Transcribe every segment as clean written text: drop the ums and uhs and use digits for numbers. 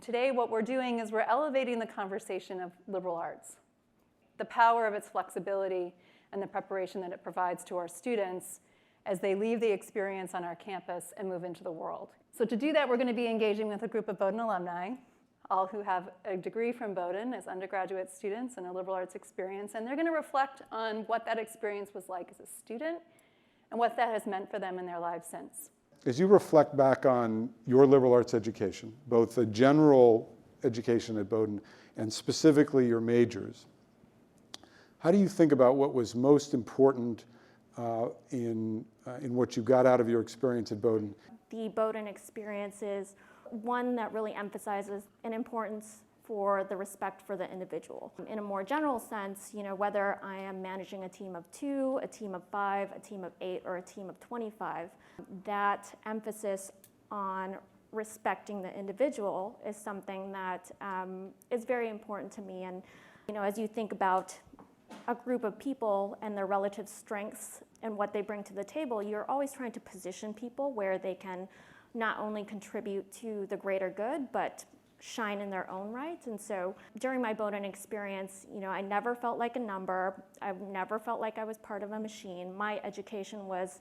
Today, what we're doing is we're elevating the conversation of liberal arts, the power of its flexibility and the preparation that it provides to our students as they leave the experience on our campus and move into the world. So to do that, we're going to be engaging with a group of Bowdoin alumni, all who have a degree from Bowdoin as undergraduate students and a liberal arts experience, and they're going to reflect on what that experience was like as a student and what that has meant for them in their lives since. As you reflect back on your liberal arts education, both the general education at Bowdoin and specifically your majors, how do you think about what was most important in what you got out of your experience at Bowdoin? The Bowdoin experience is one that really emphasizes an importance for the respect for the individual. In a more general sense, whether I am managing a team of 2, a team of 5, a team of 8, or a team of 25, that emphasis on respecting the individual is something that is very important to me. And as you think about a group of people and their relative strengths and what they bring to the table, you're always trying to position people where they can not only contribute to the greater good, but shine in their own right. And so during my Bowdoin experience, I never felt like a number. I never felt like I was part of a machine. My education was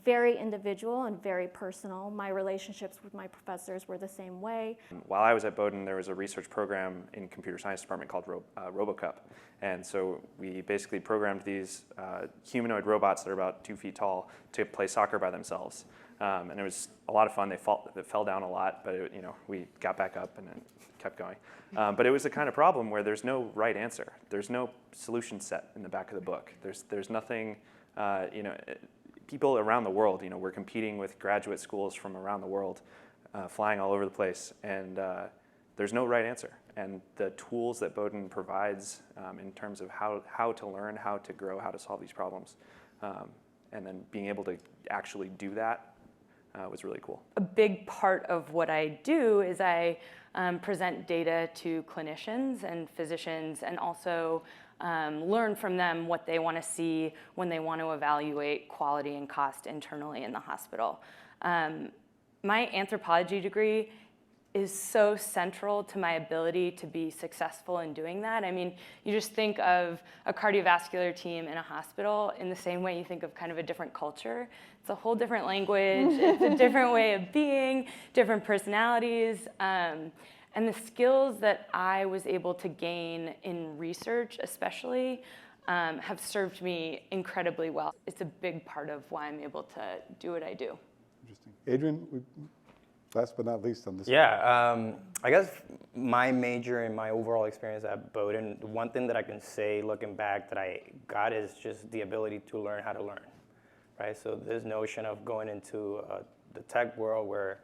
very individual and very personal. My relationships with my professors were the same way. While I was at Bowdoin, there was a research program in computer science department called RoboCup. And so we basically programmed these humanoid robots that are about 2 feet tall to play soccer by themselves. And it was a lot of fun. They fell down a lot, but we got back up and it kept going. But it was the kind of problem where there's no right answer. There's no solution set in the back of the book. There's nothing, people around the world, we're competing with graduate schools from around the world, flying all over the place, and there's no right answer. And the tools that Bowdoin provides in terms of how to learn, how to grow, how to solve these problems, and then being able to actually do that was really cool. A big part of what I do is I present data to clinicians and physicians, and also learn from them what they want to see when they want to evaluate quality and cost internally in the hospital. My anthropology degree is so central to my ability to be successful in doing that. I mean, you just think of a cardiovascular team in a hospital in the same way you think of kind of a different culture. It's a whole different language, it's a different way of being, different personalities. And the skills that I was able to gain in research especially have served me incredibly well. It's a big part of why I'm able to do what I do. Interesting. Adrian, last but not least on this. Yeah, I guess my major and my overall experience at Bowdoin, the one thing that I can say looking back that I got is just the ability to learn how to learn, right? So this notion of going into the tech world where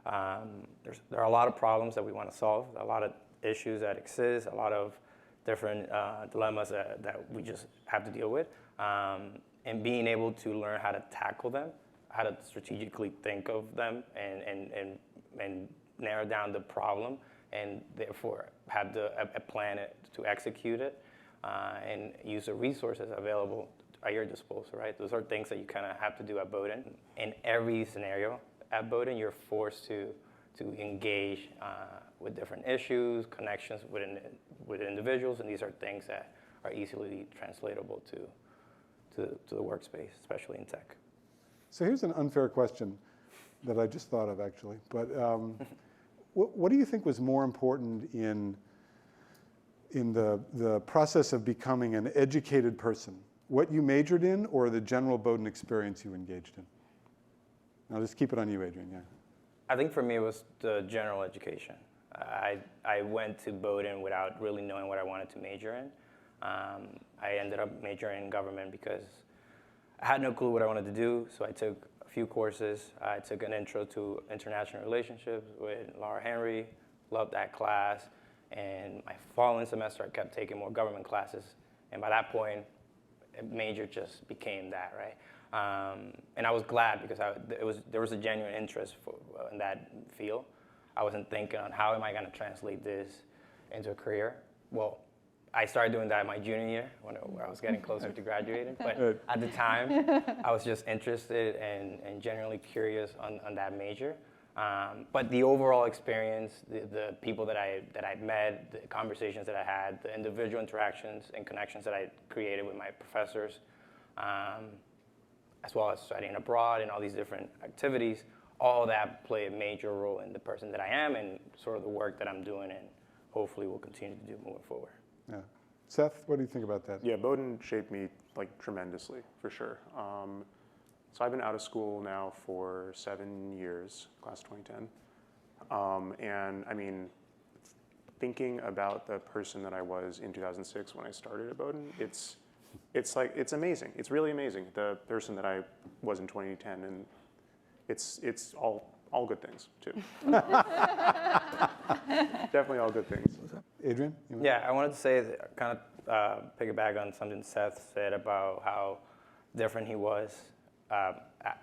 there are a lot of problems that we want to solve, a lot of issues that exist, a lot of different dilemmas that we just have to deal with, and being able to learn how to tackle them, how to strategically think of them and narrow down the problem, and therefore have a plan to execute it, and use the resources available at your disposal, right? Those are things that you kind of have to do at Bowdoin. In every scenario at Bowdoin, you're forced to engage with different issues, connections with individuals, and these are things that are easily translatable to the workspace, especially in tech. So here's an unfair question that I just thought of, actually. But what do you think was more important in the process of becoming an educated person? What you majored in, or the general Bowdoin experience you engaged in? Now just keep it on you, Adrian. Yeah. I think for me it was the general education. I went to Bowdoin without really knowing what I wanted to major in. I ended up majoring in government because I had no clue what I wanted to do, so I took a few courses. I took an intro to international relationships with Laura Henry, loved that class, and my following semester I kept taking more government classes, and by that point, a major just became that, right? And I was glad because there was a genuine interest in that field. I wasn't thinking on how am I going to translate this into a career. Well, I started doing that my junior year when I was getting closer to graduating. But at the time, I was just interested and genuinely curious on that major. But the overall experience, the people that I met, the conversations that I had, the individual interactions and connections that I created with my professors, as well as studying abroad and all these different activities, all that play a major role in the person that I am and sort of the work that I'm doing and hopefully will continue to do moving forward. Yeah. Seth, what do you think about that? Yeah, Bowdoin shaped me like tremendously, for sure. So I've been out of school now for 7 years, class 2010. And I mean, thinking about the person that I was in 2006 when I started at Bowdoin, it's amazing. It's really amazing, the person that I was in 2010, and it's all good things too. Definitely all good things. Adrian? Yeah, I wanted to say, kind of piggyback on something Seth said about how different he was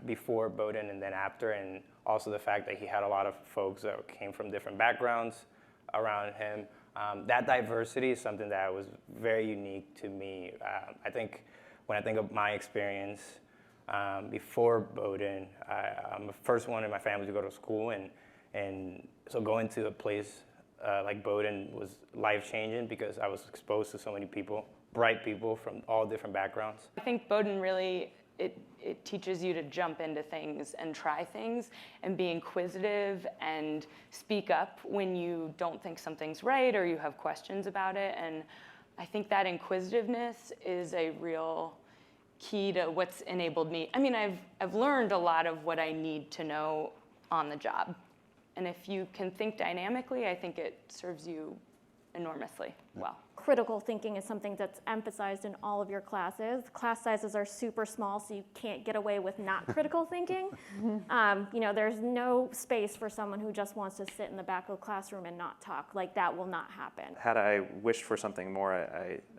before Bowdoin and then after, and also the fact that he had a lot of folks that came from different backgrounds around him. That diversity is something that was very unique to me. I think when I think of my experience before Bowdoin, I'm the first one in my family to go to school, and so going to a place like Bowdoin was life-changing because I was exposed to so many people, bright people from all different backgrounds. I think Bowdoin really, it teaches you to jump into things and try things and be inquisitive and speak up when you don't think something's right or you have questions about it. And I think that inquisitiveness is a real key to what's enabled me. I mean, I've learned a lot of what I need to know on the job. And if you can think dynamically, I think it serves you enormously well. Critical thinking is something that's emphasized in all of your classes. Class sizes are super small, so you can't get away with not critical thinking. There's no space for someone who just wants to sit in the back of the classroom and not talk. Like, that will not happen. Had I wished for something more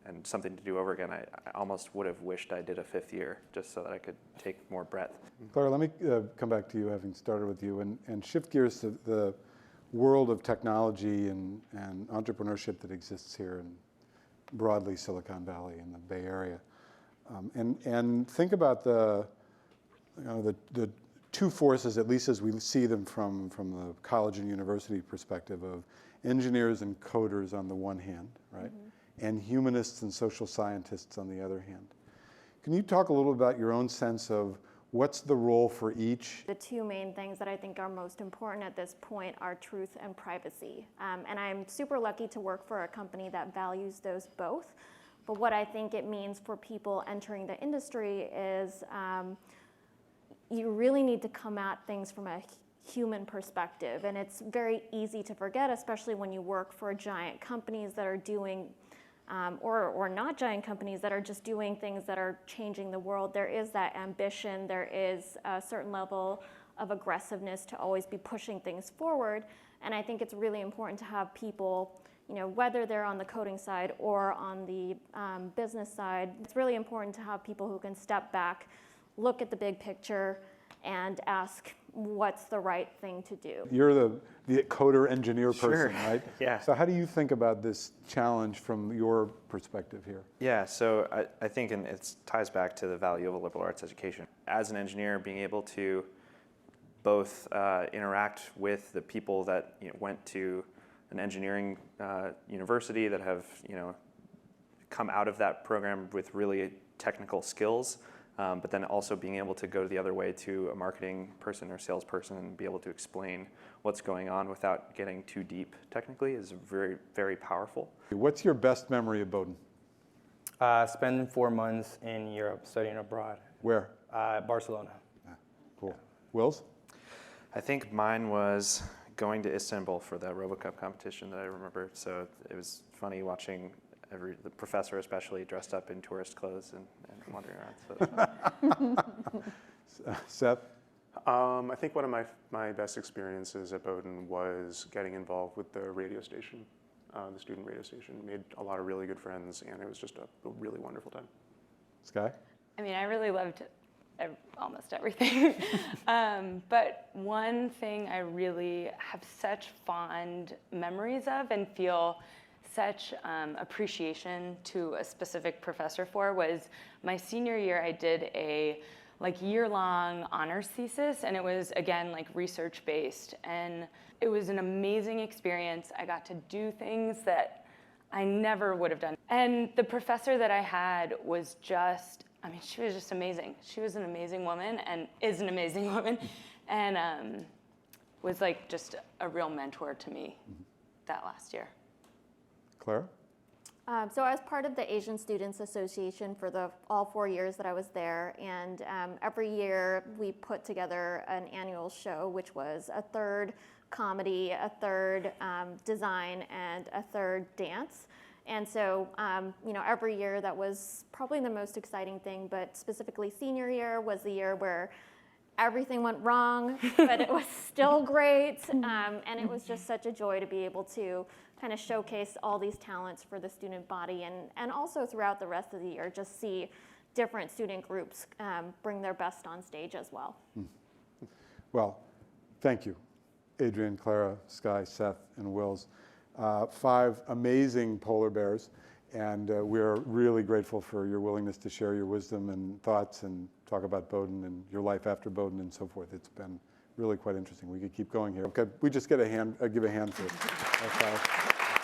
and something to do over again, I almost would have wished I did a 5th year just so that I could take more breadth. Clara, let me come back to you, having started with you, and shift gears to the world of technology and entrepreneurship that exists here in broadly Silicon Valley and the Bay Area, and think about the two forces, at least as we see them from the college and university perspective, of engineers and coders on the one hand, right, and humanists and social scientists on the other hand. Can you talk a little about your own sense of what's the role for each? The two main things that I think are most important at this point are truth and privacy. And I'm super lucky to work for a company that values those both. But what I think it means for people entering the industry is you really need to come at things from a human perspective. And it's very easy to forget, especially when you work for giant companies that are doing or not giant companies that are just doing things that are changing the world. There is that ambition, there is a certain level of aggressiveness to always be pushing things forward. And I think it's really important to have people, whether they're on the coding side or on the business side, it's really important to have people who can step back, look at the big picture, and ask what's the right thing to do. You're the coder engineer person, Sure. right? Yeah. So how do you think about this challenge from your perspective here? Yeah, so I think it ties back to the value of a liberal arts education. As an engineer, being able to both interact with the people that went to an engineering university that have come out of that program with really technical skills, but then also being able to go the other way to a marketing person or salesperson and be able to explain what's going on without getting too deep technically is very, very powerful. What's your best memory of Bowdoin? Spending 4 months in Europe studying abroad. Where? Barcelona. Cool. Wills? I think mine was going to Istanbul for the RoboCup competition that I remember. So it was funny watching the professor especially dressed up in tourist clothes and wandering around. So. Seth? I think one of my best experiences at Bowdoin was getting involved with the radio station, the student radio station. Made a lot of really good friends, and it was just a really wonderful time. Skye? I mean, I really loved almost everything. But one thing I really have such fond memories of and feel such appreciation to a specific professor for was my senior year. I did a like year-long honors thesis, and it was, again, like research-based. And it was an amazing experience. I got to do things that I never would have done. And the professor that I had was just, I mean, she was just amazing. She was an amazing woman and is an amazing woman, and was like just a real mentor to me that last year. Clara? So I was part of the Asian Students Association for all 4 years that I was there, and every year we put together an annual show, which was a third comedy, a third design, and a third dance. And so, every year that was probably the most exciting thing, but specifically senior year was the year where everything went wrong, but it was still great. And it was just such a joy to be able to kind of showcase all these talents for the student body, and also throughout the rest of the year, just see different student groups bring their best on stage as well. Well, thank you, Adrian, Clara, Skye, Seth, and Wills. 5 amazing polar bears, and we're really grateful for your willingness to share your wisdom and thoughts and talk about Bowdoin and your life after Bowdoin and so forth. It's been really quite interesting. We could keep going here. Okay, we just get give a hand for our 5.